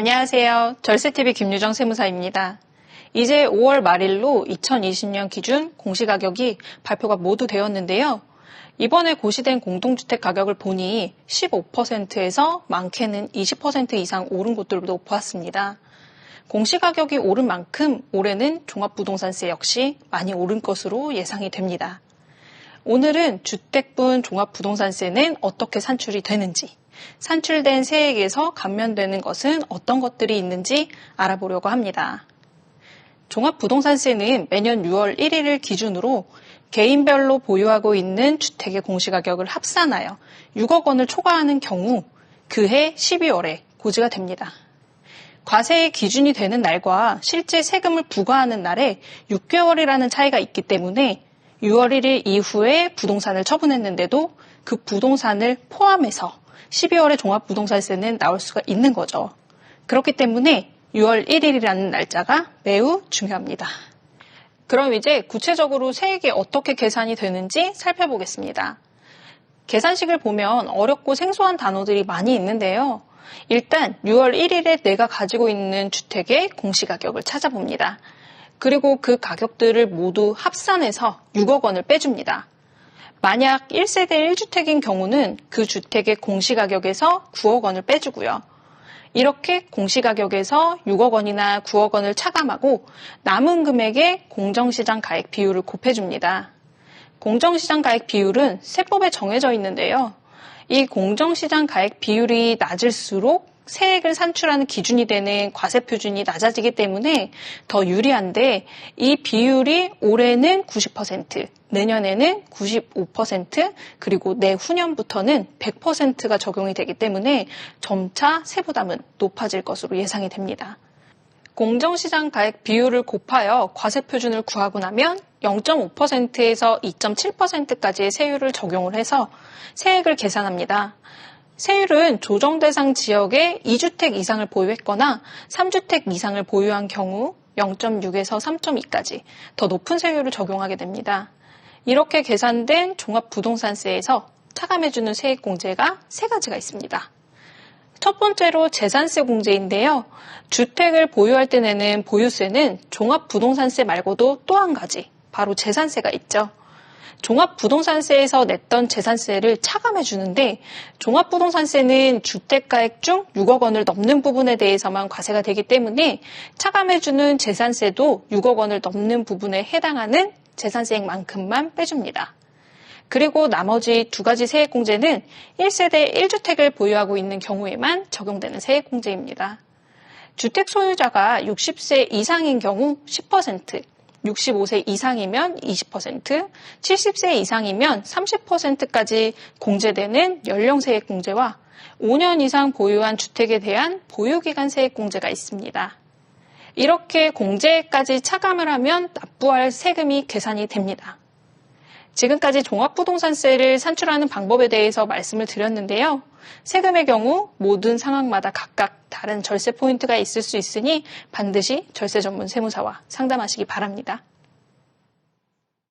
안녕하세요. 절세TV 김유정 세무사입니다. 이제 5월 말일로 2020년 기준 공시가격이 발표가 모두 되었는데요. 이번에 고시된 공동주택 가격을 보니 15%에서 많게는 20% 이상 오른 곳들도 보았습니다. 공시가격이 오른 만큼 올해는 종합부동산세 역시 많이 오른 것으로 예상이 됩니다. 오늘은 주택분 종합부동산세는 어떻게 산출이 되는지, 산출된 세액에서 감면되는 것은 어떤 것들이 있는지 알아보려고 합니다. 종합부동산세는 매년 6월 1일을 기준으로 개인별로 보유하고 있는 주택의 공시가격을 합산하여 6억 원을 초과하는 경우 그해 12월에 고지가 됩니다. 과세의 기준이 되는 날과 실제 세금을 부과하는 날에 6개월이라는 차이가 있기 때문에 6월 1일 이후에 부동산을 처분했는데도 그 부동산을 포함해서 12월에 종합부동산세는 나올 수가 있는 거죠. 그렇기 때문에 6월 1일이라는 날짜가 매우 중요합니다. 그럼 이제 구체적으로 세액이 어떻게 계산이 되는지 살펴보겠습니다. 계산식을 보면 어렵고 생소한 단어들이 많이 있는데요. 일단 6월 1일에 내가 가지고 있는 주택의 공시가격을 찾아봅니다. 그리고 그 가격들을 모두 합산해서 6억 원을 빼줍니다. 만약 1세대 1주택인 경우는 그 주택의 공시가격에서 9억 원을 빼주고요. 이렇게 공시가격에서 6억 원이나 9억 원을 차감하고 남은 금액의 공정시장 가액 비율을 곱해줍니다. 공정시장 가액 비율은 세법에 정해져 있는데요. 이 공정시장 가액 비율이 낮을수록 세액을 산출하는 기준이 되는 과세표준이 낮아지기 때문에 더 유리한데 이 비율이 올해는 90%, 내년에는 95%, 그리고 내후년부터는 100%가 적용이 되기 때문에 점차 세부담은 높아질 것으로 예상이 됩니다. 공정시장 가액 비율을 곱하여 과세표준을 구하고 나면 0.5%에서 2.7%까지의 세율을 적용을 해서 세액을 계산합니다. 세율은 조정 대상 지역에 2주택 이상을 보유했거나 3주택 이상을 보유한 경우 0.6에서 3.2까지 더 높은 세율을 적용하게 됩니다. 이렇게 계산된 종합부동산세에서 차감해주는 세액 공제가 세 가지가 있습니다. 첫 번째로 재산세 공제인데요. 주택을 보유할 때 내는 보유세는 종합부동산세 말고도 또 한 가지, 바로 재산세가 있죠. 종합부동산세에서 냈던 재산세를 차감해 주는데 종합부동산세는 주택가액 중 6억 원을 넘는 부분에 대해서만 과세가 되기 때문에 차감해 주는 재산세도 6억 원을 넘는 부분에 해당하는 재산세액만큼만 빼줍니다. 그리고 나머지 두 가지 세액공제는 1세대 1주택을 보유하고 있는 경우에만 적용되는 세액공제입니다. 주택 소유자가 60세 이상인 경우 10%, 65세 이상이면 20%, 70세 이상이면 30%까지 공제되는 연령세액 공제와 5년 이상 보유한 주택에 대한 보유기간 세액 공제가 있습니다. 이렇게 공제까지 차감을 하면 납부할 세금이 계산이 됩니다. 지금까지 종합부동산세를 산출하는 방법에 대해서 말씀을 드렸는데요. 세금의 경우 모든 상황마다 각각 다른 절세 포인트가 있을 수 있으니 반드시 절세 전문 세무사와 상담하시기 바랍니다.